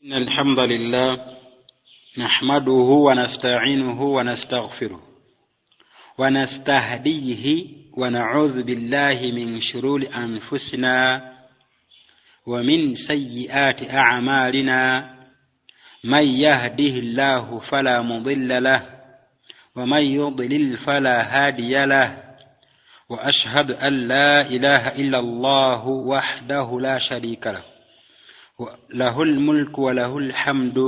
إن الحمد لله نحمده ونستعينه ونستغفره ونستهديه ونعوذ بالله من شرور أنفسنا ومن سيئات أعمالنا. من يهده الله فلا مضل له ومن يضلل فلا هادي له. وأشهد أن لا إله إلا الله وحده لا شريك له له الملك وله الحمد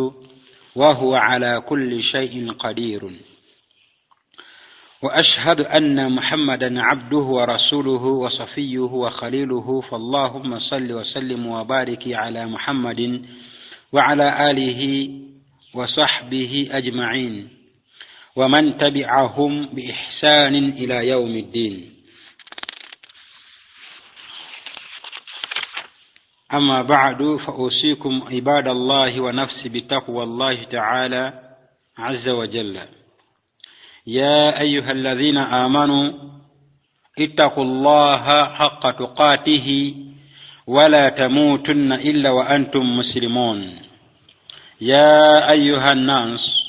وهو على كل شيء قدير. وأشهد أن محمدا عبده ورسوله وصفيه وخليله. فاللهم صل وسلم وبارك على محمد وعلى آله وصحبه أجمعين ومن تبعهم بإحسان إلى يوم الدين. أما بعد، فأوصيكم عباد الله ونفسي بتقوى الله تعالى عز وجل. يا أيها الذين آمنوا اتقوا الله حق تقاته ولا تموتن إلا وأنتم مسلمون. يا أيها الناس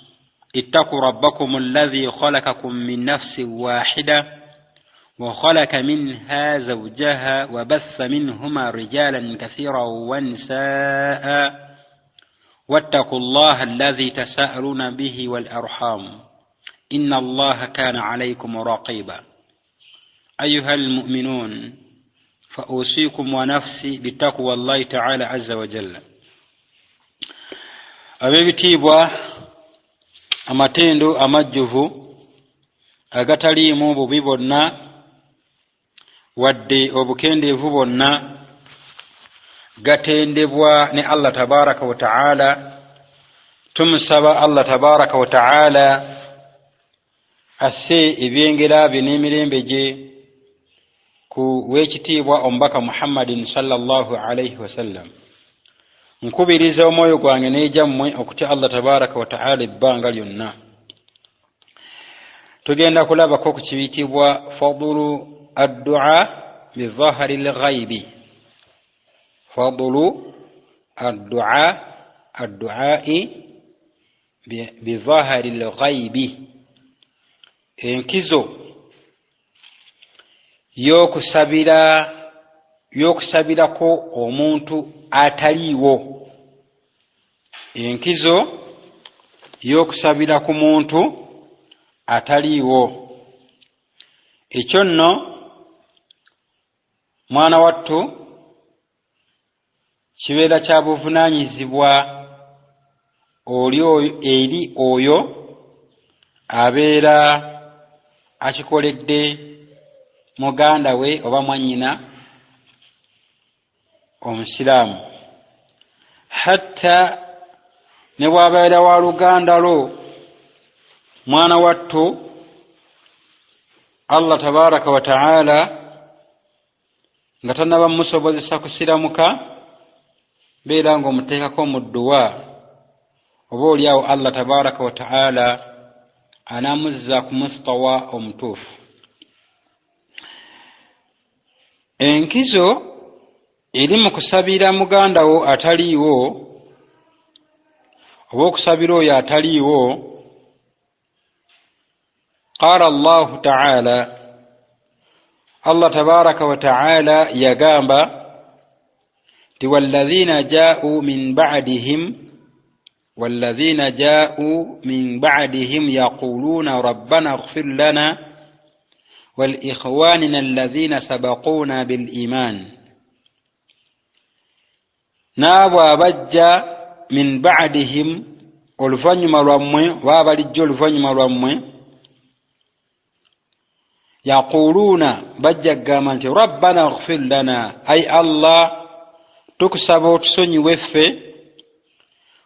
اتقوا ربكم الذي خلقكم من نفس واحدة وخلق منها زوجها وبث منهما رجالا كثيرا ونساء واتقوا الله الذي تساءلون به والأرحام إن الله كان عليكم رقيبا. أيها المؤمنون، فأوصيكم ونفسي بتقوى الله تعالى عز وجل. abebitiibwa amatendo amajjuvu agataliimu bubi bwonna wadde obukendeevu bwonna gatendebwa ne Allah tabaraka wa ta'ala. Tumusaba Allah tabaraka wa ta'ala asse ebyengera bye n'emirembe gye ku weekitiibwa omubaka Muhammadin sallallahu alayhi wasallam. Nkubiriza omwoyo gwange n'ejammwe okutya Allah tabaraka wa ta'ala ebbanga lyonna. Tugenda kulabako ku kibiyitibwa fadlu الدعاء بظهر الغيب. فضل الدعاء بظهر الغيب. enkizo y'okusabirako omuntu ataliiwo. enkizo y'okusabira ku muntu ataliiwo. ekyo nno mwana wattu kibeera kya buvunaanyizibwa eri oyo abeera akikoledde muganda we oba mwannyina omusiraamu. hatta ne bw'abeera wa luganda lwo mwana wattu, Allah tabaraka wa ta'ala nga tanaba musobozesa kusiramuka, beera ng'omuteekako mu dduwa, oba oliawo Allah tabaraka wa ta'ala anamuzza ku mustawa omutuufu. enkizo eri mu kusabira muganda wo ataliiwo oba okusabira oyo ataliiwo. قال الله تعالى، الله تبارك وتعالى يقام والذين جاءوا من بعدهم يقولون ربنا اغفر لنا والإخواننا الذين سبقونا بالإيمان. نابوا بجا من بعدهم oluvannyuma lwammwe baba balijja oluvannyuma lwammwe. yaquluuna bajja kugamba nti rabbana ighfir lana, ay Allah tukusaba otusonyiwe ffe,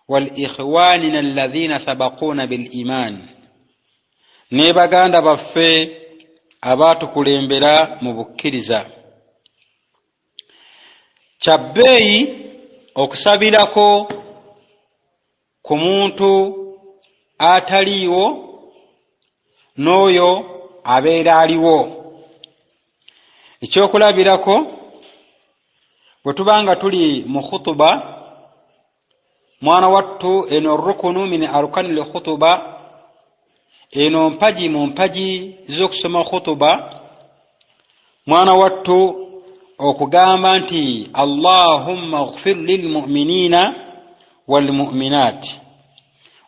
wal ikhwanina alladhina sabaquuna bil iman, ne baganda baffe abaatukulembera mu bukkiriza. kyabbeeyi okusabirako ku muntu ataliiwo n'oyo abeera aliwo. ekyokulabirako bwe tubanga tuli mu khutuba mwana wattu eno rukunu min arkani lkhutuba eno mpaji mu mpaji z'okusoma khutuba mwana wattu okugamba nti allahumma ighfir lilmu'minina walmu'minat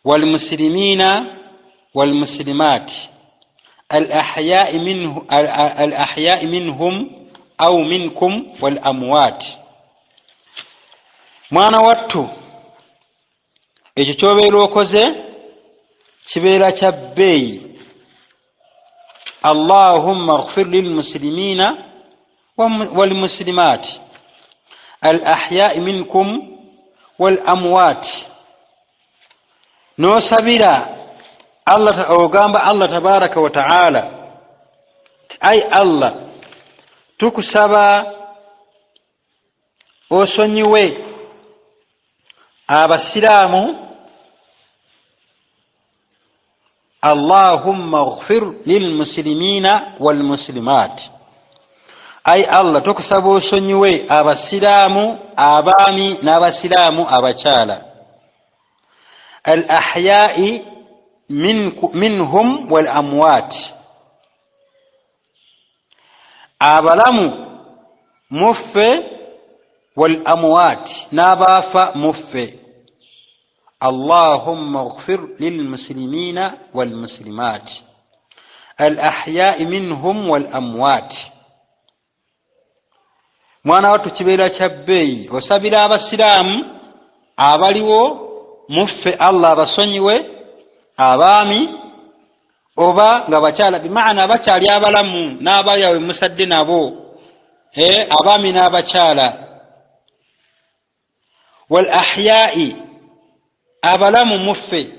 walmuslimina walmuslimat الأحياء منهم أو منكم والأموات mwana wattu ekyo kyobeera okoze kibeera kya bbeeyi allahumma ighfir lilmuslimina walmuslimat الأحياء منكم والأموات nosabira Allah ogamba Allah tabaraka wa taala ay Allah tukusaba osonyiwe abasiramu Allahumma ighfir lilmuslimina walmuslimat ay Allah tukusaba osonyiwe abasiramu abaami n'abasiramu abakyala al-ahya'i minhum wal amwat abalamu muffe wal amwat n'abaafa muffe Allahumma ighfir lil muslimina wal muslimat al ahya'i minhum wal amwat mwana wattu kibeera kya bbeeyi osabira abasiraamu abaliwo muffe Allah abasonyiwe abaami oba nga bakyala bimaana bakyali abalamu n'abayawe musadde nabo abaami n'abakyala wal ahya'i abalamu muffe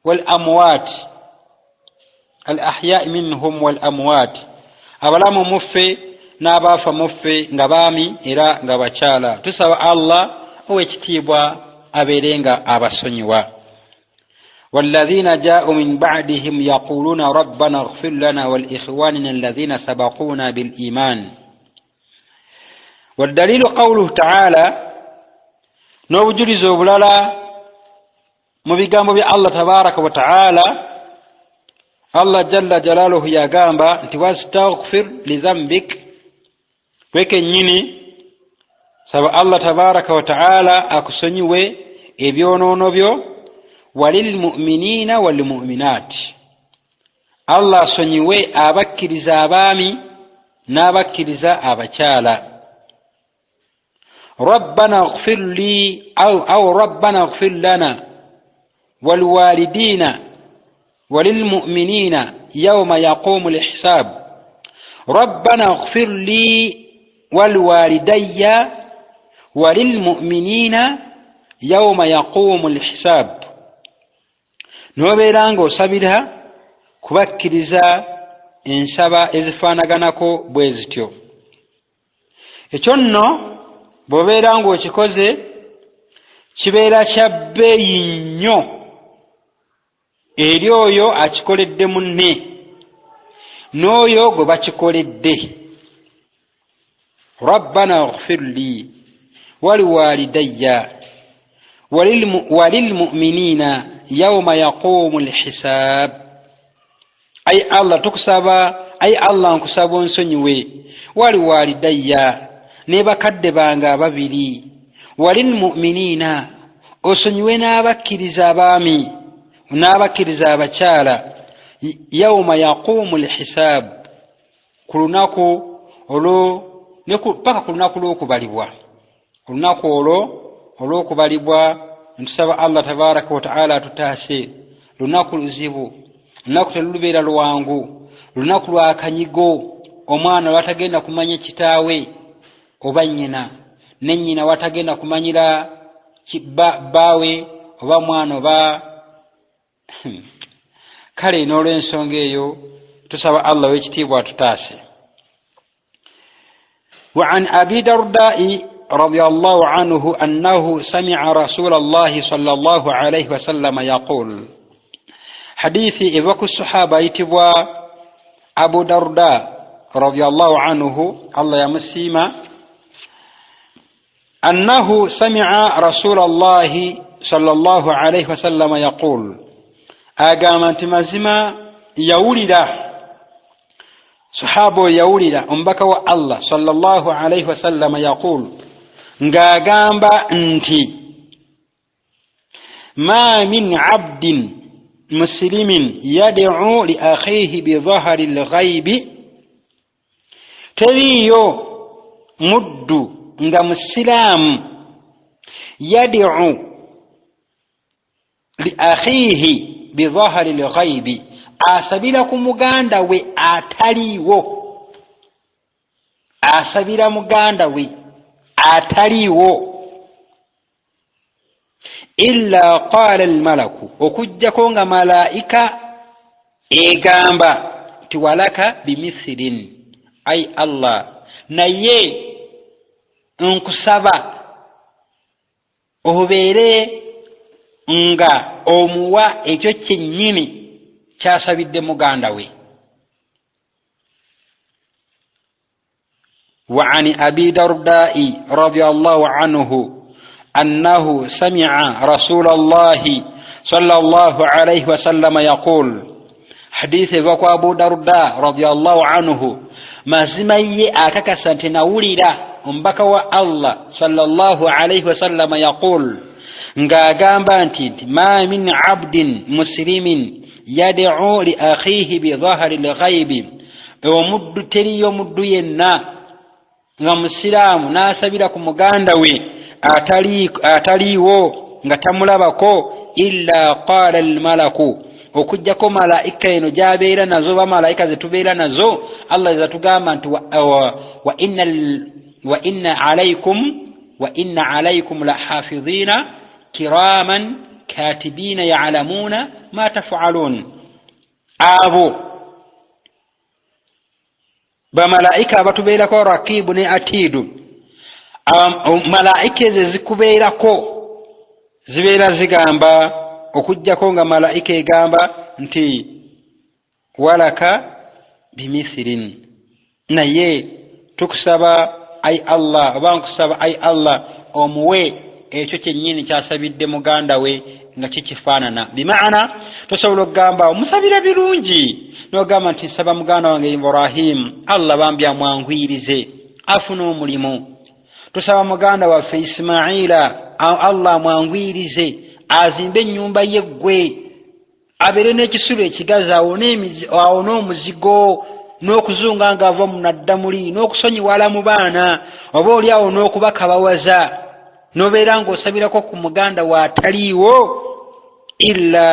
wal amwat al ahya'i minhum wal amwat abalamu muffe n'abaafa muffe nga baami era nga bakyala tusaba Allah ow'ekitiibwa abeerenga abasonyiwa والذين جاءوا من بعدهم يقولون ربنا اغفر لنا والإخواننا الذين سبقونا بالإيمان والدليل قوله تعالى نوجلز بلالا مبيقام بي الله تبارك وتعالى الله جل جلاله يا قامبا انت واستغفر لذنبك وكنيني سبا الله تبارك وتعالى أكسنيوي إبيونونو بيو وللمؤمنين والمؤمنات الله سنيوي أبكرزا بامي نابكرزا أبكالا ربنا اغفر لي أو ربنا اغفر لنا والوالدين وللمؤمنين يوم يقوم الحساب ربنا اغفر لي والوالدي وللمؤمنين يوم يقوم الحساب nobeeranga osabira kubakkiriza ensaba ezifaanaganako bwe zityo ekyo nno bw'obeeranga okikoze kibeera kya bbeeyi nnyo eri oyo akikoledde munne n'oyo gwe bakikoledde rabbana ighfir li waliwalidayya walilmu'minina yawma yaqumul hisab ay Allah tukusaba ay Allah nkusaba onsonyiwe waliwalidayya ne bakadde banga babiri walilmu'minina osonyiwe n'abakkiriza abaami n'abakkiriza abakyala yawma yaqumul hisab ku lunaku olwo paka ku lunaku lw'okubalibwa olunaku olw'okubalibwa ntusaba Allah tabaraka wa ta'ala atutaase lunaku luzibu lunaku telulubeera lwangu lunaku lwa kanyigo omwana watagenda kumanya kitaawe oba nnyina ne nnyina watagenda kumanyira bbaawe oba mwana oba kale n'olw'ensonga eyo tusaba Allah w'ekitiibwa atutaase وعن أبي درداء رضي الله عنه أنه سمع رسول الله صلى الله عليه وسلم يقول حديث إبوك الصحابة يتبوى أبو درداء رضي الله عنه الله يمسيما أنه سمع رسول الله صلى الله عليه وسلم يقول أقام أنت مزما يولد صحابه يولد أمبك الله صلى الله عليه وسلم يقول نقام أنت ما من عبد مسلم يدعو لأخيه بظهر الغيب تريو مد nga musiramu yad'u li akhihi bi dhahari al-ghaibi asabira ku muganda we ataliwo asabira muganda we ataliwo illa qala al-malaku okujjako nga malaika egamba tiwalaka bimithlin ay Allah naye nkusaba obeere nga omuwa ekyo kyennyini kyasabidde muganda we. wa ani abi dardai radiyallahu anhu annahu sami'a rasulallahi sallallahu alayhi wa sallam yaqul hadithi wa abu darda radiyallahu anhu mazima ye akakasa nti nawulira ombaka wa Allah sallallahu alayhi wa sallam yaqul ngagamba nti ma min abdin muslimin yad'u li akhihi bi dhahri al-ghaibi omuddu teriyo muddu yenna nga musiramu nasabira ku muganda we ataliwo nga tamulabako illa qala al-malaku okujjako malaika eno jabeera nazo ba malaika zetubeera nazo Allah zatugamba nti wa inna alaykum lahafidhina kiraman katibina ya'lamuna ma taf'alun abo ba malaika batubeerako rakibu ne atidu malaika zikubeerako zibeera zigamba okujjako nga malaika egamba nti walaka bimithlin naye tukusaba ay Allah abankusaba ay Allah omuwe ekyo kyennyini kyasabidde muganda we nga kikifaanana bimaana tosobola okugamba omusabira birungi n'ogamba nti nsaba muganda wange Ibrahim Allah bambi amwangwirize afuna omulimu tusaba muganda waffe Ismaila Allah amwangwirize azimbe ennyumba ye ggwe abeere n'ekisulo ekigazi awone omuzigo n'okuzunga ng'ava mu naddamuli n'okusonyiwala mu baana oba oli awo n'okubakabawaza n'obeera ng'osabirako ku muganda waataliiwo illa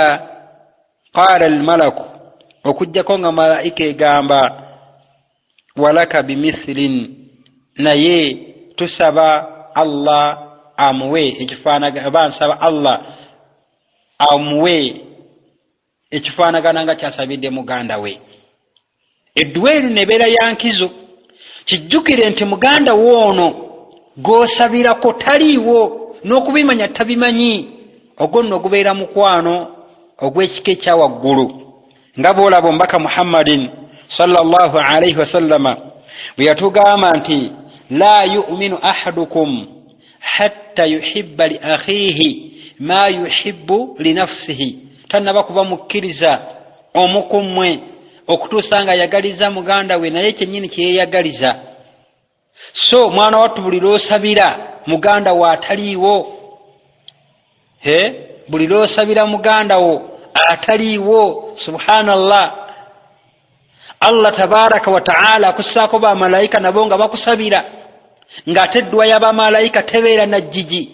qala al-malaku okujjako nga malaika egamba walaka bimithlin naye tusaba Allah amuwe ekifaanagana bansaba Allah amuwe ekifaanagana nga kyasabidde muganda we. Edduweeri nebeera yankizo kijjukire nti muganda woono g'osabirako taliiwo n'okubimanya tabimanyi ogwo nno gubeera mukwano ogw'ekika ekya waggulu nga bw'olaba omubaka Muhammadin sallallahu alayhi wasallama bwe yatugamba nti la yu'minu ahadukum hatta yuhibba li akhihi ma yuhibbu li nafsihi tannaba kuba mukkiriza omukummwe okutuusa nga yagaliza muganda we naye kyennyini kyeyeyagaliza. So mwana wattu buli lw'osabira muganda wo ataliiwo buli lw'osabira muganda wo ataliiwo subhanallah Allah tabaraka wa ta'ala akussaako bamalayika nabo nga bakusabira ng'ate eddwa y'abamalayika tebeera najjiji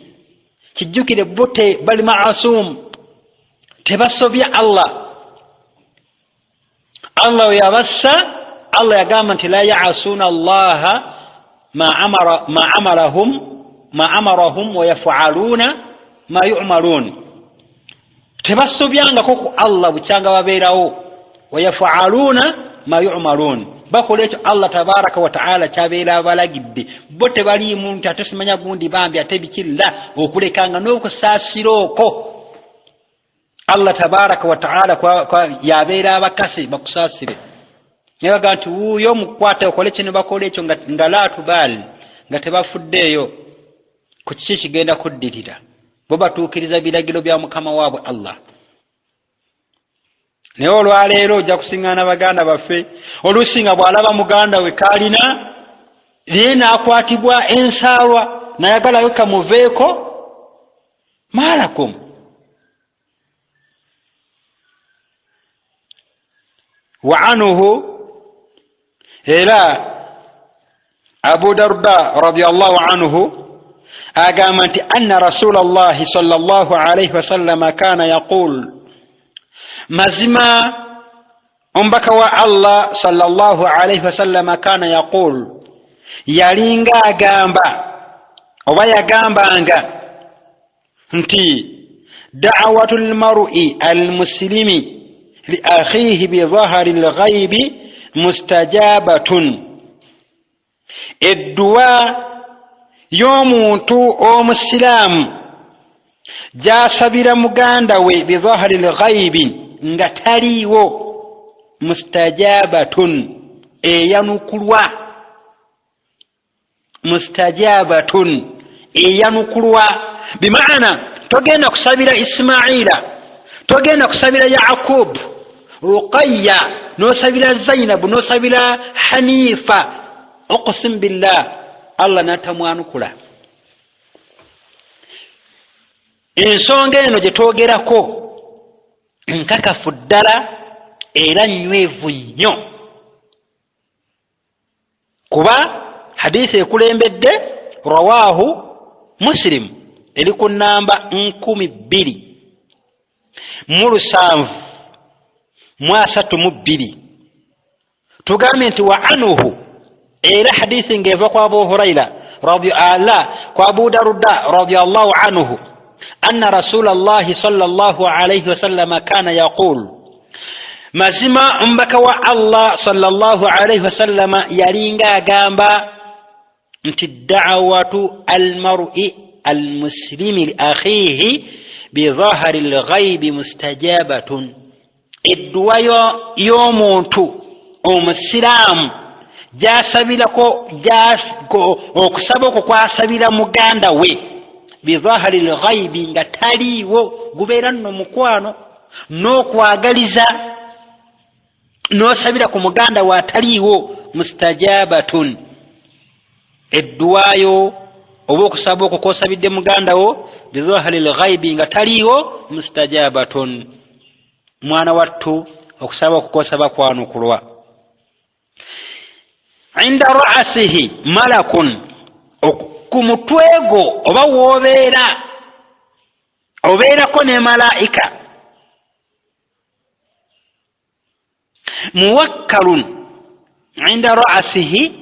kijjukire bote bali maasum tebasobya Allah we yabassa Allah yagamba nti la ya'asuna Allah ma amarahum wa yaf'aluna ma yu'marun tebasobyangako ku Allah bukyanga babeerawo wa yaf'aluna ma yu'marun bakola ekyo Allah tabaraka wa ta'ala kyabeera abalagidde bo tebaliimu nti ate simanya gundi bambi ate bikilla okulekanga n'okusaasira okwo Allah tabaraka wa ta'ala kwa yabeera abakase bakusaasire nyaga nti wuuyo mukwata okole kino bakola ekyo nga la tubali nga tebafuddeeyo ku kiki kigenda kuddirira bo batuukiriza biragiro bya mukama waabwe Allah. naye olwaleero ojja kusiŋŋaana baganda baffe olusinga bw'alaba muganda we kaalina naye n'akwatibwa ensaalwa nayagala we kamuveeko maalakum. wa anhu era Abu Darda radiyallahu anhu agamba nti anna rasulallahi sallallahu alayhi wasallama kana yaqul, mazima omubaka wa Allah sallallahu alayhi wasallama kana yaqul, yalinga agamba oba yagambanga nti da'watul mar'i al-muslimi li akhihi bi dhahari al-ghaibi mustajabatun, edduwa y'omuntu omusiraamu gy'asabira muganda we bi dhahari al-ghaibi nga taliiwo, mustajabatun, eyanukulwa, mustajabatun, eyanukulwa. bimaana togenda kusabira Ismaila, togenda kusabira Yaakub, Ruqayya, nosabira Zainabu, nosabira Hanifa, uqsim billah Allah natamwanukula. ensonga eno gye twogerako nkakafu ddala era nywevu nnyo, kuba hadithi ekulembedde rawaahu Muslim eri ku namba 2732. tugambye nti wa anhu, era hadithi ngeva kwa Abu Huraira radhiyallahu kwa Abu Darda radhiyallahu anhu anna rasulallahi sallallahu alayhi wasallam kana yaqul, mazima mbaka wa Allah sallallahu alayhi wasallam yalinga agamba nti da'watu al-mar'i al-muslimi li akhihi bi dhahari al-ghaibi mustajabatun, edduwa y'omuntu omusiraamu gy'asabirako okusaba okwo kwasabira muganda we bi dhahari al-ghaibi nga taliiwo, gubeera nno mukwano n'okwagaliza n'osabira ku muganda wa taliiwo, mustajabatun, edduwayo oba okusaba okwo kwosabidde muganda wo bi dhahari al-ghaibi nga taliiwo, mustajabatun, mwana wattu okusaba okwo kwosaba kwanukulwa. inda ra'sihi malakun, ku mutwego oba woobeera obeerako ne malaika, muwakkalun, inda ra'sihi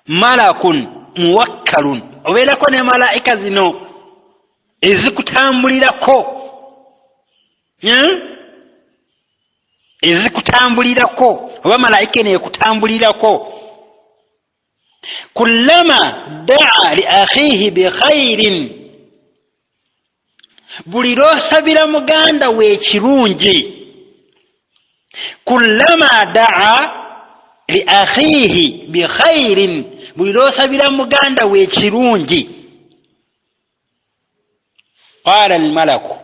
malakun muwakkalun, obeerako ne malaika zino ezikutambulirako, ezikutambulirako oba malaika eno ekutambulirako. kullama daa li akhihi bi khairin, buli lw'osabira muganda we ekirungi, kullama daa li akhihi bi khairin, buli lw'osabira muganda we ekirungi. qala al-malaku,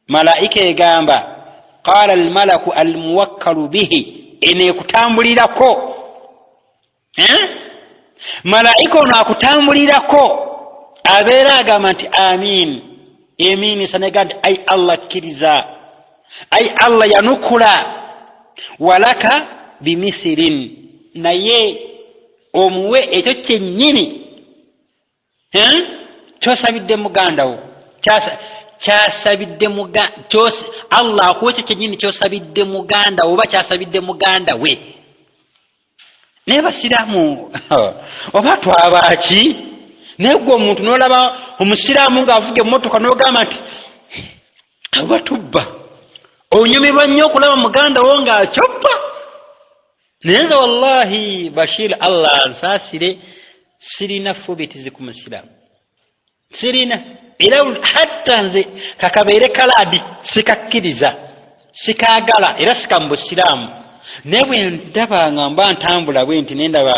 malaika egamba, qala al-malaku al-muwakkalu bihi, ene ekutambulirako, malaika ono akutambulirako abeera agamba nti amin, emini sanega nti ai Allah kkiriza, ai Allah yanukula, walaka bimithirin, naye omuwe ekyo kyennyini kyosabidde muganda wo, kyasabidde Allah akuwa ekyo kyennyini kyosabidde muganda wo oba kyasabidde muganda we. naye basiraamu oba twabaki, naye gwe omuntu n'olaba omusiraamu ng'avuga emmotoka n'ogamba nti oba tubba, onyumirwa nnyo okulaba muganda wo ng'akyoppa. naye nze wallahi Bashir, Allah ansaasire, sirina fobitizi ku musiraamu, sirina, era hatta nze kakabeere kalaadi sikakkiriza, sikaagala era sikamu busiraamu. naye bwe ndaba nga mba ntambula bwe nti nendaba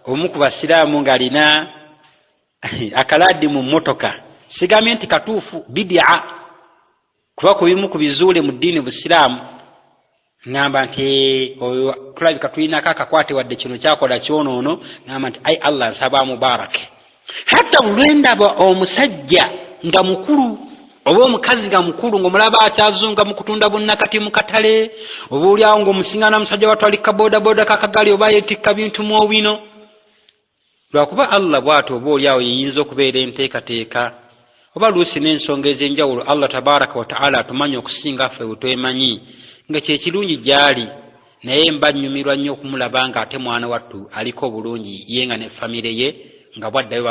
omu ku basiraamu ng'alina akaladi mu motoka sigambye nti katuufu bid'a kuba kubimu kubizuule mu ddiini Busiraamu ngamba nti oyo tulabika tulinako akakwate wadde kino kyakola kyonoono ngamba nti ai Allah nsaba mubarake hatta olwendaba omusajja nga mukulu oba omukazi nga mukulu ng'omulaba akyazunga mu kutunda bunnakati mu katale oba oliawo ng'omusingana musajja watwalika bodaboda kakagali oba yeetikka bintu mu obwino lwakuba Allah bw'atyo oba oliawo yeyinza okubeera enteekateeka oba luusi n'ensonga ez'enjawulo Allah tabaraka wa ta'ala atumanyi okusinga ffe bwe twemanyi nga kyekirungi gy'ali naye mba nnyumirwa nnyo okumulaba nga ate mwana wattu aliko obulungi ye nga ne famire ye nga bwaddayo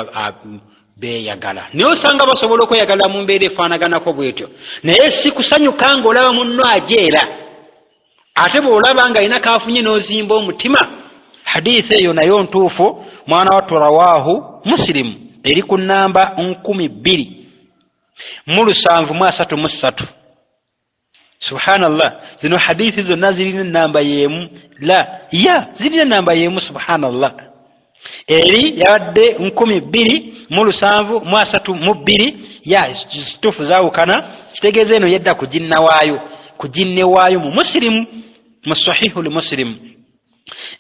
beeyagala naye osanga basobola okweyagala mu mbeera efaanaganako bwetyo naye si kusanyuka ng'olaba munno ajeera ate bw'olaba nga alina kaafunye n'ozimba omutima hadithi eyo nayo ntuufu mwana wattu rawaahu Muslimu eri ku nnamba 2733 subhanallah zino hadithi zonna zirina namba yemu zirina namba yemu subhanallah eri yabadde 2732 situfu zaawukana kitegeeza eno yedda kuginnewaayo mu Muslimu mu sahihul Muslim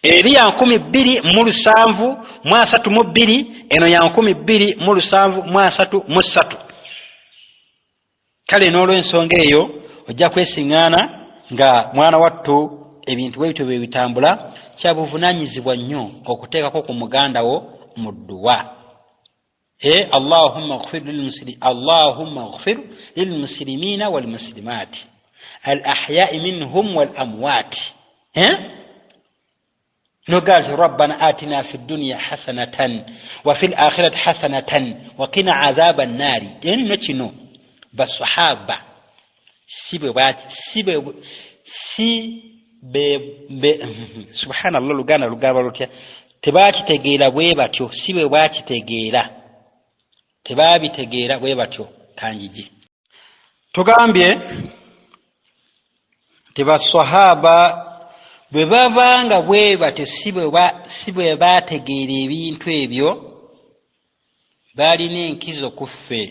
eri ya 2732 eno ya 2733 kale n'olw'ensonga eyo ojja kwesiŋŋaana nga mwana wattu ebintu bwebityo bwe bitambula kyabuvunaanyizibwa nnyo okuteekako ku muganda wo mu dduwa Allahumma ighfir lilmuslimina walmuslimat al-ahya'i minhum wal amwat نقال ربنا آتنا في الدنيا حسنة وفي الآخرة حسنة وقنا عذاب النار نتشنو بالصحابة سبحان الله لغانا لوتيا تباتي تغيلا بويباتيو سيبه باتي تغيلا تبابي تغيلا بويباتيو كانجيجي تugambye tiba sahaba bwe babanga bwe batyo si bwe bategeera ebintu ebyo balina enkizo ku ffe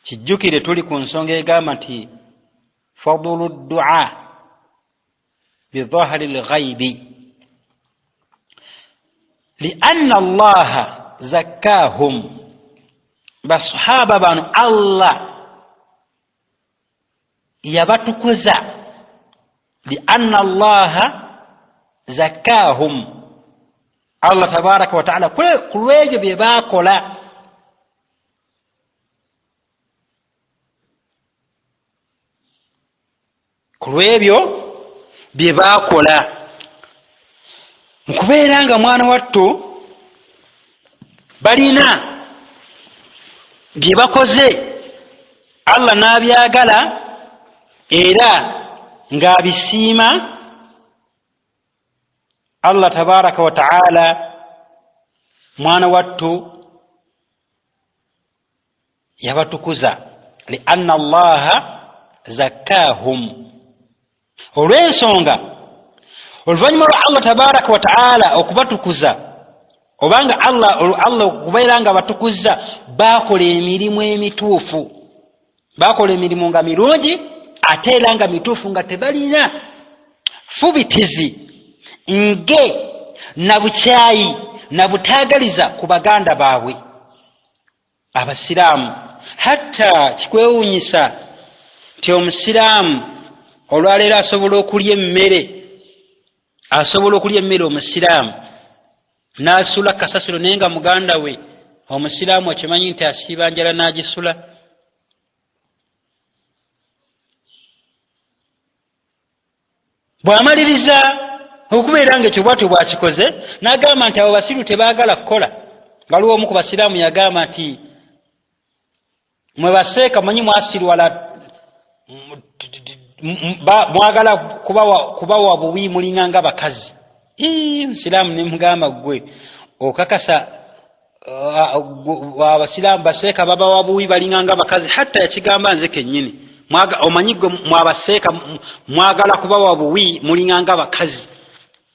kijjukire tuli ku nsonga egamba nti fadulu ddua bidhahari lghaibi lianna allaha zakkahum basahaba bano Allah yabatukuza lianna allaha zakkahum Allah tabaraka wa ta'ala ku lw'ebyo bye baakola ku lw'ebyo bye baakola mukubeera nga mwana wattu balina bye bakoze Allah n'abyagala era ng'abisiima Allah tabaraka wa ta'ala mwana wattu yabatukuza lianna allaha zakkahum olw'ensonga oluvannyuma lwa Allah tabaraka wa ta'ala okubatukuza obanga Allah okubeera nga batukuza baakola emirimu emituufu baakola emirimu nga mirungi ate era nga mituufu nga tebalina fubitizi nge na bukyayi na butaagaliza ku baganda baabwe abasiraamu hatta kikwewuunyisa nti omusiraamu olwaleero asobola okulya emmere omusiraamu n'asula kasasiro naye nga muganda we omusiraamu okimanyi nti asiiba njala n'agisula bw'amaliriza okubeera nga ekyo bwatyo bwakikoze n'agamba nti abo basiru tebaagala kukola nga luwo omu ku basiraamu yagamba nti mwe baseeka manyi mwasirwala mwagala kubawa buwi mulinga nga bakazi omusiraamu ne mugamba gwe okakasa abasiraamu baseeka babawa buwi balinga nga bakazi hatta yakigamba nze kennyini omanyi gwe mwabaseeka mwagala kubawa buwi mulinga nga bakazi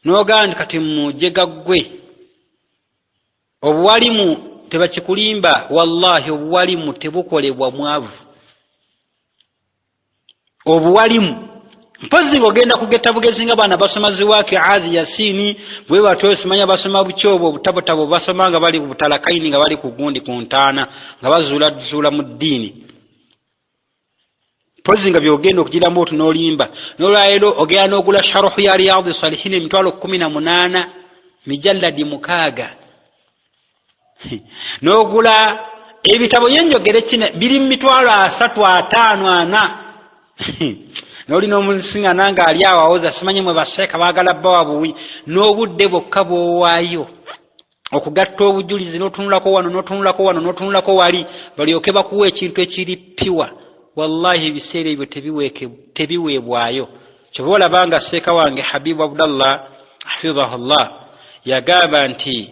n'ogamba nti kati mujega gwe obuwalimu tebakikulimba wallahi obuwalimu tebukolebwa mwavu obuwalimu mpozi ngogenda kugetta bugezi nga bana basoma ziwaki azi yasini bwe batyo simanya basoma buchobo obutabotabo basoma nga bali kubutalakaini nga bali kugundi kuntana nga bazula mu ddiini mpozi nga byogenda okugira moto nolimba nolwaero ogenda n'ogula sharuhu ya riyadhi salihin emitwalo 18 mijalladi mukaaga n'ogula ebitabo yenjogere kine biri mitwalo 3-5 nolina omusinga nanga ali awo awoza simanye mwe baseeka baagala bbawa buwi n'obudde bwokka bwowaayo okugatta obujulizi n'otunulako wano n'otunulako wali balyoke bakuwa ekintu ekiri piwa wallahi ebiseera ebyo tebiweebwayo kyoba olabanga seeka wange Habibu Abdallah hafidhahullah yagamba nti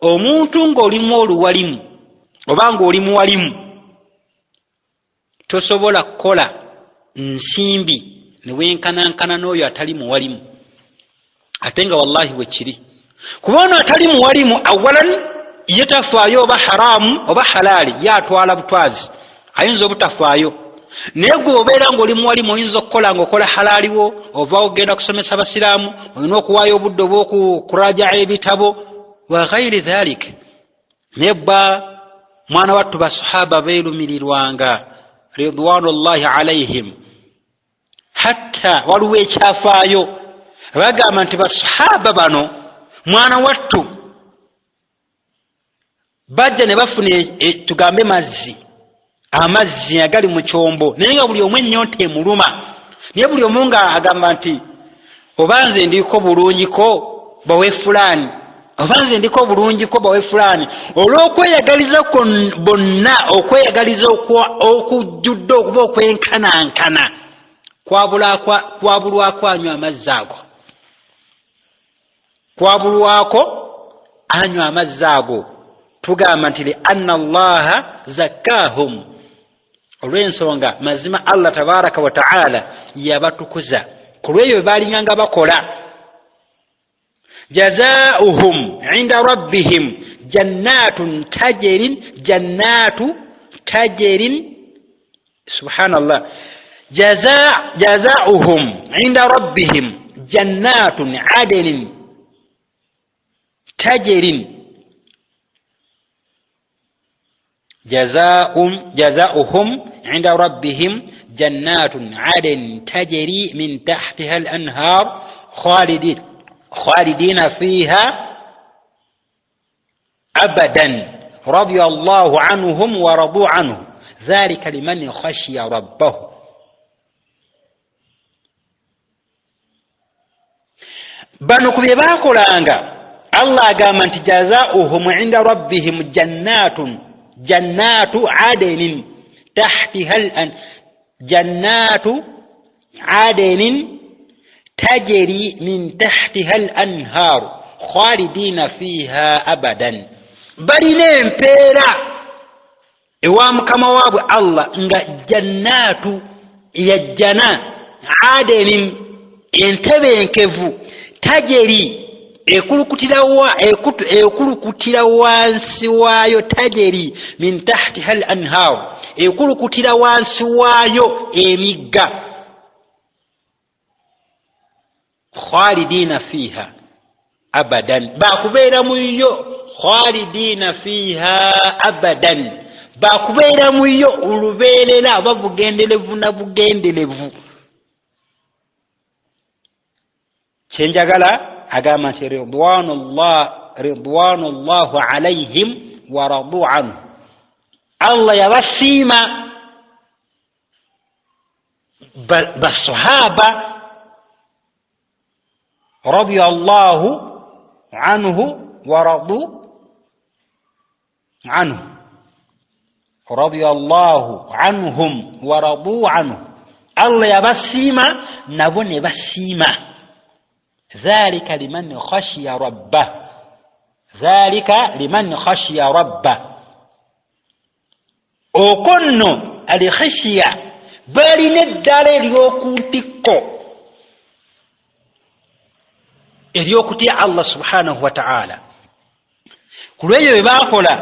omuntu ng'olimu oluwalimu obanga oli muwalimu tosobola kukola nsimbi newenkanankana n'oyo atali muwalimu ate nga wallahi wekiri kubona atali muwalimu awalan yetafaayo oba haramu oba halali yatwala butwazi ayinza obutafaayo naye gwe obeera ng'oli muwalimu oyinza okukola ng'okola halaliwo ova ogenda kusomesa abasiraamu olina okuwaayo obudde obw'okuraja ebitabo wa ghairi dhalik nebba mwana wattu basahaba beerumirirwanga ridwanullahi alaihim hatta waliwo ekyafaayo bagamba nti basahaba bano mwana wattu bajja ne bafuna tugambe amazzi agali mu kyombo naye nga buli omu ennyonta emuluma naye buli omu nga agamba nti obanze ndiko bulungiko bawe fulani obanze ndiko bulungiko bawe fulani olw'okweyagaliza bonna okweyagaliza okujjudde okuba okwenkanankana kwabulwako anywa amazzi ago anywa amazzi ago tugamba nti lianna allaha zakkahum olw'ensonga mazima Allah tabaraka wa ta'ala yabatukuza ku lw'eyo baalinganga bakola jazaa'uhum 'inda rabbihim jannatu tajrin subhanallah jazaa'uhum 'inda rabbihim jannatun 'adnin tajrin جزاؤهم عند ربهم جنات عدن تجري من تحتها الأنهار خالدين فيها أبدا رضي الله عنهم ورضوا عنه ذلك لمن خشي ربه بانو كبي باكولانغا الله قام انت جزاؤهم عند ربهم جنات عدن تحتها جنات عدن تجري من تحتها الأنهار خالدين فيها أبدا برينين بيرا إوام كما وابو الله إنغا جنات يجنا عدن انتبين كفو تجري ekulukutira wansi waayo tajeri min tahtiha al anhar ekulukutira wansi waayo emigga khalidina fiha abadan bakubeera mu yo khalidina fiha abadan bakubeera mu yo olubeerera babugendelevu na bugendelevu kyenjagala agamba nti ridwanullahu alaihim wa radu anhu Allah yabasiima basahaba radiyallahu anhu wa radu anhu radiyallahu anhum wa radu anhu Allah yabasiima nabo ne basiima ذلك لمن خشي ربه ذلك لمن خشي ربه okonno alikhashiya balina eddala ery'okuntikko ery'okutya Allah subhanahu wa ta'ala kulweyo bebakola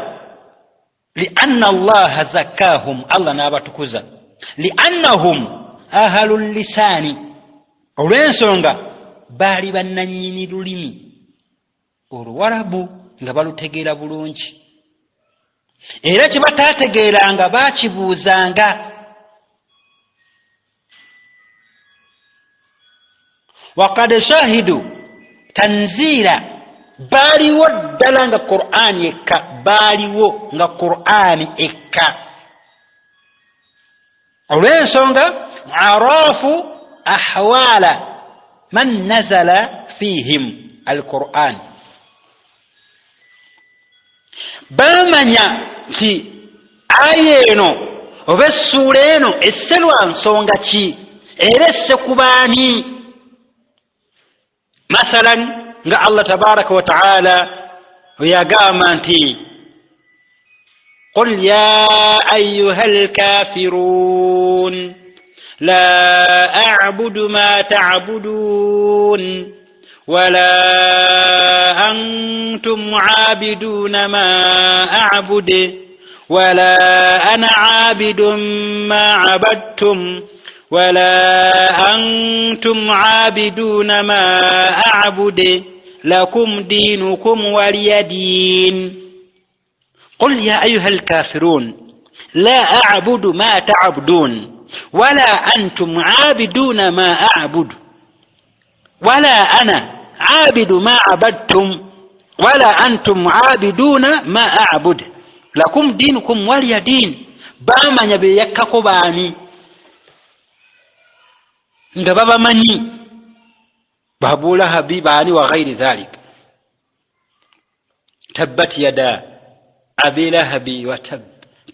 lianna allaha zakkahum allah n'abatukuza liannahum ahalul lisani olw'ensonga baali bannannyini lulimi oluwarabu nga balutegeera bulungi era kye bataategeeranga baakibuuzanga waqad shahidu tanziila baaliwo ddala nga qur'ani ekka baaliwo nga qur'ani ekka olw'ensonga arafu ahwala man nazala fihim alqur'an bamanya nti aya eno oba essuula eno esse lwa nsonga ki era esse ku baani mathalan nga allah tabaraka wa taala yagamba nti qul ya ayuha alkafirun la a'budu ma ta'budun wala antum 'abiduna ma a'budu wala ana 'abidun ma 'abadtum ولا أنتم عابدون ما أعبد لكم دينكم ولي دين قل يا أيها الكافرون لا أعبد ما تعبدون ولا أنتم عابدون ما أعبد ولا أنا عابد ما عبدتم ولا أنتم عابدون ما أعبد لكم دينكم ولي دين باما يبيككو باني nga babamanyi Abu Lahabi baani wa ghairi dhalik tabbat yada Abi Lahabi wa tab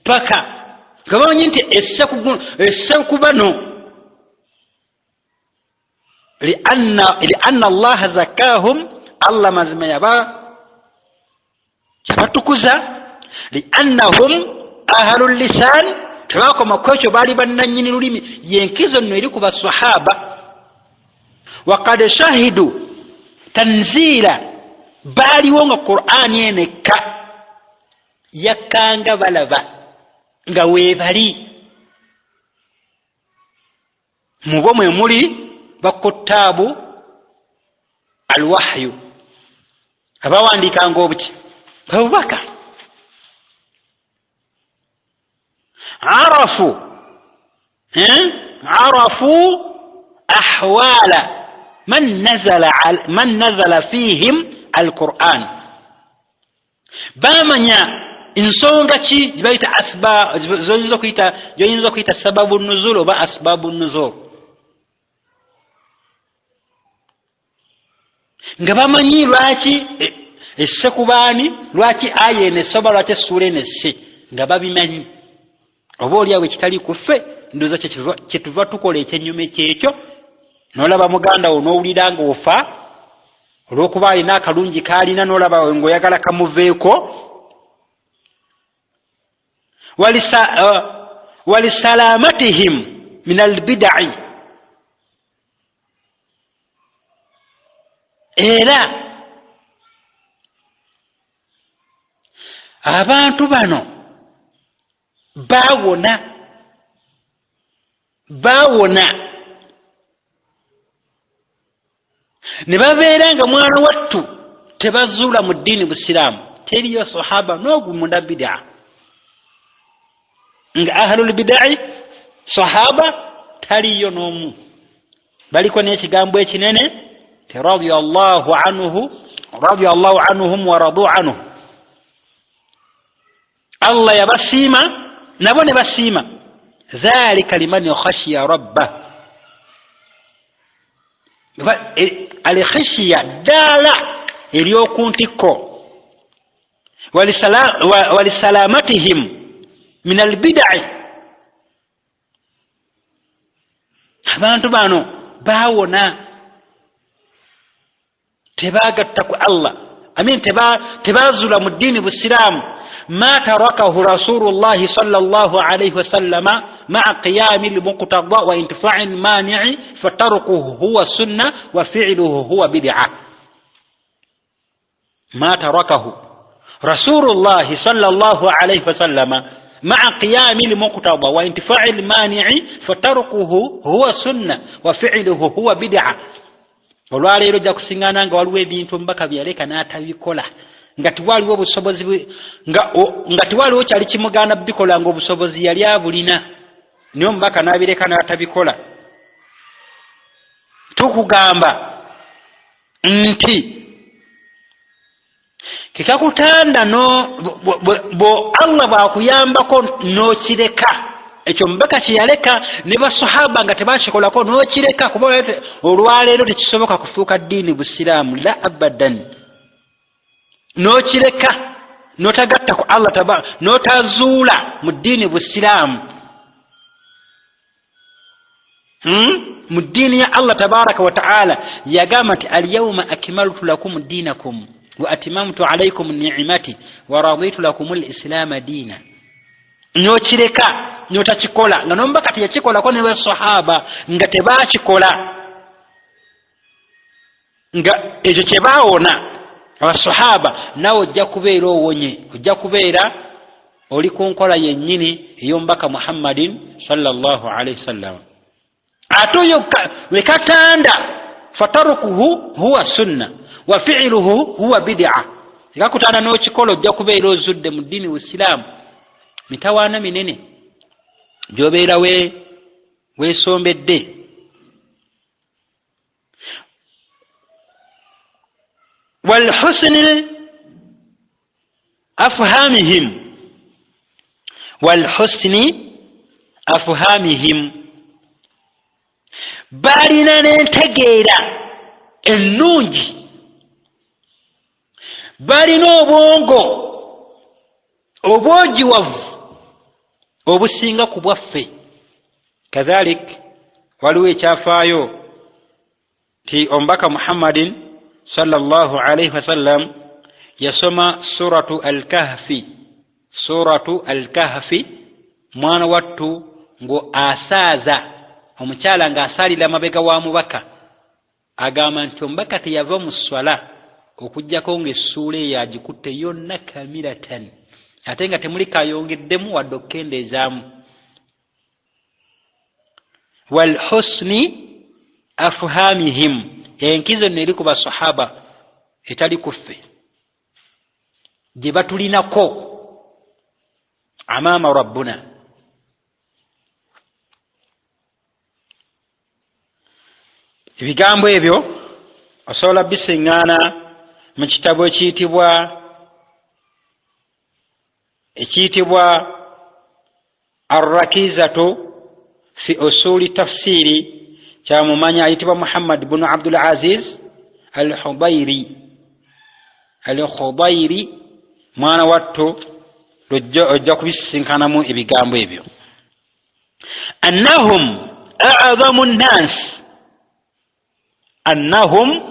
paka nga bamanyi nti esse ku bano lianna allaha zakkahum allah mazima yabatukuza liannahum ahalul lisan tebakoma kwekyo baali bannannyini lulimi yenkizo nno eri ku basahaba waqad shahidu tanziila baaliwo nga qur'ani enekka yakkanga balaba nga weebali mubo mwe muli bakuttaabu alwahyu abawandiikanga obuti babubaka عرفوا أحوال من نزل فيهم القرآن بامنيا insonga ki jibaita asbab zoyinza kuyita sababu nuzul oba asbabu nuzul nga bamanyi lwaki esse kubaani lwaki aya enesoba lwaki essuula enesse nga babimanyi oba oliawo ekitali kuffe ndoza kyetuva tukola ekyenyume kyekyo nolaba muganda wo n'owulira nga ofa olw'okuba alina akalungi kaalina nolaba ng'oyagala kamuveeko walisalamatihim min albidai era abantu bano bawona ne babeera nga mwana wattu tebazuula mu ddiini busiraamu teriyo sahaba n'ogumunda bid'a nga ahlul bidai sahaba taliyo n'omu baliko n'ekigambo ekinene ti radiyallahu anhum wa radu anhu allah yabasiima nabo ne basiima dhalika liman khashiya rabbah alikhashiya ddala eryokuntikko walisalamatihim min albidai abantu bano bawona tebagatta ku allah amin tebazula mu ddiini busiraamu ma tarakahu rasulullahi sallallahu alayhi wasallama maa qiyami lmuqtada wa intifai lmanii fatarukuhu huwa sunna wa filuhu huwa bid'a ma tarakahu رسول الله صلى الله عليه وسلم مع قيام المقتضى وانتفاع المانع فتركه هو سنة وفعله هو بدعة. olwaleero ojja kusiŋŋaana nga waliwo ebintu omubaka byaleka n'atabikola nga tiwaliwo obusobozi nga tiwaliwo kyali kimugaana bikola nga obusobozi yali abulina naye omubaka n'abireka n'atabikola. Tukugamba nti kikakutanda bo Allah bwakuyambako n'okireka ekyo omubaka kyeyaleka ne basahaba nga tebakikolako n'okireka kuba olwaleero tekisoboka kufuuka ddiini busiraamu la abadan. N'okireka n'otagatta ku Allah n'otazuula mu ddiini busiraamu mu ddiini ya Allah tabaraka wa ta'ala yagamba nti alyawma akmaltu lakum dinakum wa atmamtu alaykum ni'mati wa raditu lakum al-islam diina. N'okireka n'otakikola nga n'omubaka teyakikolako ne basahaba nga tebakikola nga ekyo kye baawona abasahaba nawe ojja kubeera owonye, ojja kubeera oli ku nkola yennyini ey'omubaka Muhammadin sallallahu alayhi wasallam. Ate oyo wekatanda fatarukuhu huwa sunna wa fi'luhu huwa bid'a. Ekakutanda n'okikola ojja kubeera ozudde mu ddiini w'Isiraamu. Mitawaana minene gy'obeera weesombedde. walhusni afhamihim balina n'entegeera ennungi, balina obwongo obwogiwavu obusinga ku bwaffe. Kadhalik waliwo ekyafaayo ti omubaka Muhammadin sallallahu alayhi wasallam yasoma suratu al-kahfi mwana wattu ngo asaaza omukyala ng'asaalira amabega wa mubaka agamba nti omubaka teyava mu swala okujjako ng'essuula eyo agikutte yonna kamiratan ate nga temuli kayongeddemu wadde okukendeezaamu. Walhusni afhamihim, enkizo neri ku basahaba etali kuffe gye batulinako amaama rabbuna. Ebigambo ebyo osobola bisiŋŋaana mu kitabo ekiyitibwa arrakizatu fi usuli tafsiri kya mumanya ayitibwa Muhammad ibn Abdul Aziz al-Khudairi mwana wattu ojja kubisinkanamu ebigambo ebyo. Annahum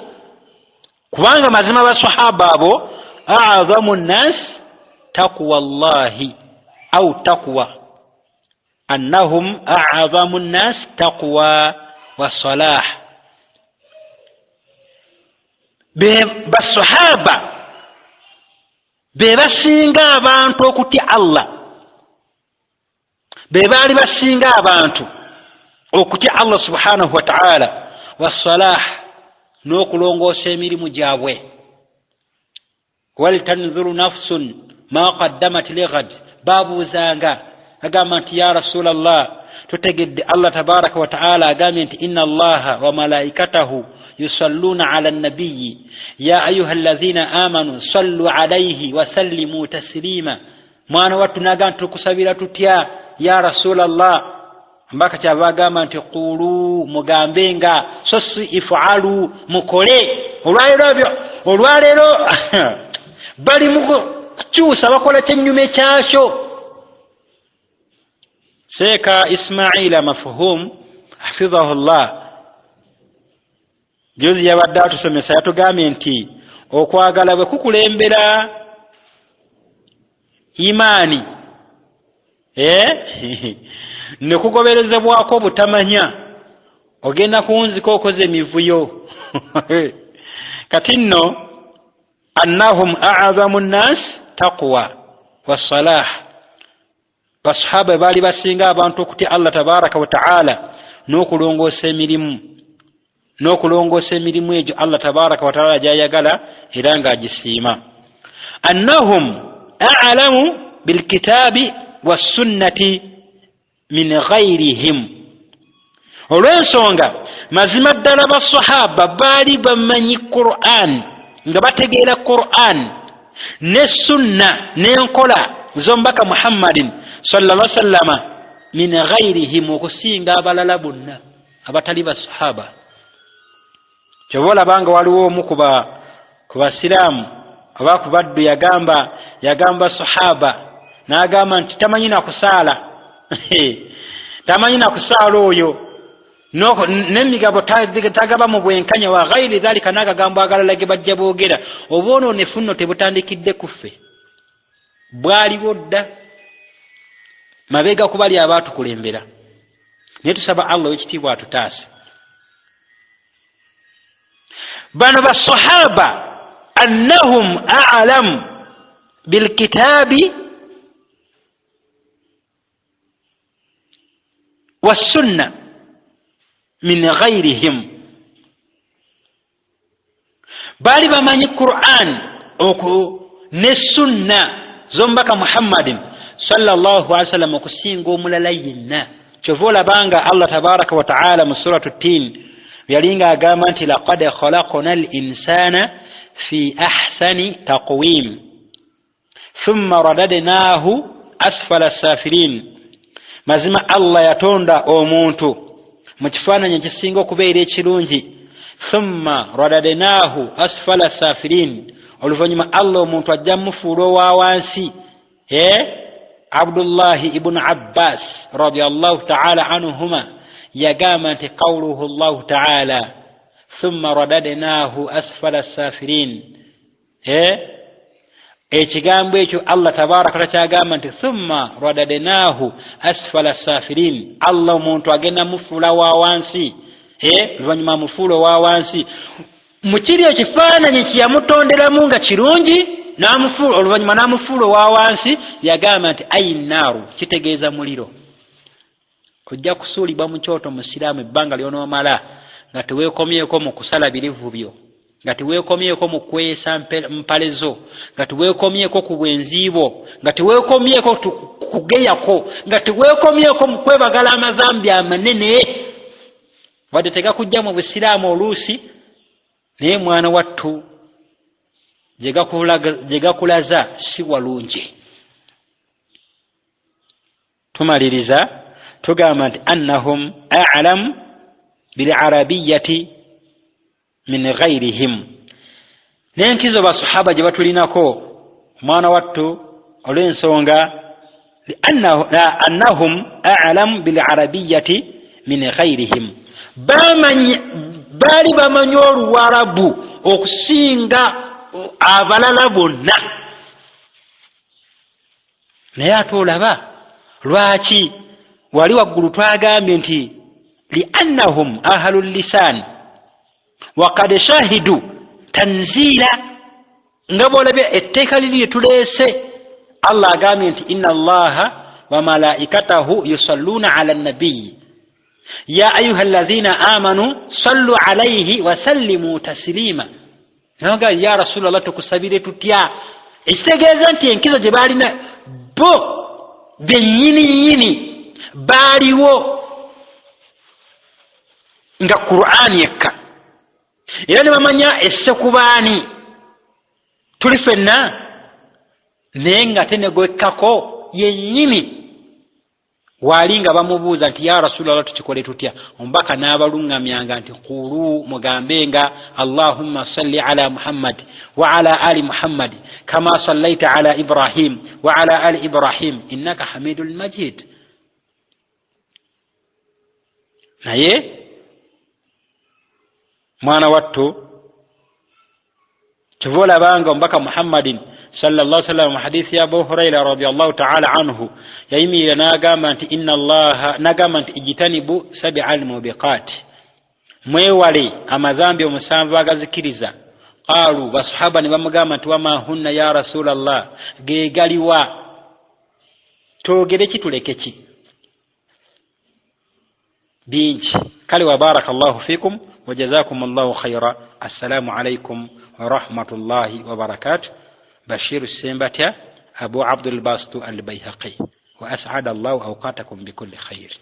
kubanga mazima basahaba abo a'zamu nnas taqwa Allahi au taqwa. Annahum a'zamu nnas taqwa wa salah. Basahaba be basinga abantu okutya Allah, be baali basinga abantu okutya Allah subhanahu wa ta'ala wa salah n'okulongoosa emirimu gyabwe. Walitanzuru nafsun ma qaddamat lighad, babuuzanga agamba nti ya rasulallah tutegedde Allah tabaraka wa ta'ala agambye nti inna allaha wa malaikatahu yusalluna ala nabiyyi ya ayuha alladhina amanu sallu alayhi wa sallimu taslima. Mwana wattu n'agamba tukusabira tutya ya rasulallah, mbaka kyava agamba nti qulu, mugambenga, so si if'alu, mukole. Olwaleero bali mukukyusa bakola kyennyume kyakyo. Seeka Ismaila Mafhum hafidhahu Allah juzi yabadde atusomesa yatugambye nti okwagala bwe kukulembera imaani ne kugoberezebwako butamanya ogenda kunzika okoze emivuyo. Kati nno annahum a'zamu nnas wattaqwa wassalah basahaba bali basinga abantu okutya Allah tabaraka wa taala n'okulongoosa emirimu egyo Allah tabaraka wa taala gyayagala era ng'agisiima. Annahum a'lamu bilkitaabi wassunnati min ghayrihim. Olw'ensonga mazima ddala basahaba baali bamanyi Qur'an nga bategeera Qur'an ne sunna n'enkola z'omubaka Muhammadin sallallahu alaihi wasallam min ghayrihim, okusinga abalala bonna abatali basahaba. Kyobola banga waliwo omu ku basiraamu oba ku baddu yagamba sahaba n'agamba nti tamanyi na kusaala tamanyi na kusaala oyo n'emigabo tagaba mu bwenkanya wa ghayri dhalika, n'agagambo agalala ge bajja boogera obwonoonefu nno tebutandikidde ku ffe, bwaliwo dda mabega ku bali abaatukulembera. Naye tusaba Allah w'ekitiibwa atutaase. Bano basahaba annahum a'lamu bilkitaabi wassunna min ghayrihim, bali bamanyi Qur'an ne sunna z'omubaka Muhammadin sallallahu alaihi wasallam okusinga omulala yenna. Kyova olabanga Allah tabaraka wa taala mu suratu Tin yalinga agamba nti laqad khalaqna al-insana fi ahsani taqwim thumma radadnahu asfala safilin. Mazima Allah yatonda omuntu mu kifaananyi ekisinga okubeera ekirungi. Thumma radadnahu asfala safilin, oluvannyuma Allah omuntu ajja mufuula owa wansi. Abdullahi ibn Abbas radiyallahu ta'ala anhuma yagamba nti qawluhu Allah ta'ala thumma radadnahu asfala safilin, ekigambo ekyo Allah tabaraka wa taala kyagamba nti thumma radadnahu asfala safilin, Allah omuntu agenda mufuula wa wansi, oluvannyuma mufuula wa wansi mukiri ekifaananyi kyeyamutonderamu nga kirungi, oluvannyuma n'amufuula wa wansi. Yagamba nti ayinnaaru, kitegeeza muliro. Ojja kusuulibwa mu kyoto musiraamu ebbanga ly'onoomala nga teweekomyeko mu kusala birivu byo, nga teweekomyeko mu kwesa mpale zo, nga teweekomyeko ku bwenzi bwo, nga teweekomyeko kugeyako, nga teweekomyeko mu kwebagala amazambi amanene wadde tegakujja mu busiraamu oluusi, naye mwana wattu gye gakulaza si walungi. Tumaliriza tugamba nti annahum a'lamu bil'arabiyyati min ghayrihim. N'enkizo basahaba gye batulinako mwana wattu olw'ensonga annahum a'lamu bil'arabiyyati min ghayrihim, baali bamanyi Oluwarabu okusinga abalala bonna. Naye ate olaba lwaki wali waggulu twagambye nti liannahum ahlul lisan wa qad shahidu tanzila, nga bwolabye etteeka liri lye tuleese. Allah agambye nti inna Allaha wa malaikatahu yusalluna ala nabiyyi ya ayuha alladhina amanu sallu alayhi wa sallimu taslima. Naga ya Rasulullah tukusabire tutya, ekitegeeza nti enkizo gye baalina bo bennyini baaliwo nga Qur'an yekka, era ne bamanya essekubaani tuli ffenna, naye nga tenegwekkako yennyini. Waali nga bamubuuza nti ya Rasulullah tukikole tutya, omubaka n'abalungamyanga nti qulu, mugambenga Allahumma salli ala Muhammad wa ala ali Muhammad kama sallaita ala Ibrahim wa ala ali Ibrahim innaka hamidul majid. Naye mwana wattu kivola banga omubaka Muhammadin sallallahu alaihi wasallam hadithi ya Abu Hurairah radiyallahu ta'ala anhu yayimirira n'agamba nti inna Allaha, n'agamba nti ijtanibu sab'al mubiqat, mwewale amazambi omusanvu agazikiriza qaalu basahaba ne bamugamba nti wama hunna ya rasulallah gegaliwa twogere ki tuleke ki bingi kale wa barakallahu fikum wa jazakumullahu khaira. Assalamu alaikum wa rahmatullahi wa barakatuh. Bashir Sembatya, Abu Abdul Bastu al-Bayhaqi, wa as'ada Allahu awqatakum bikulli khair.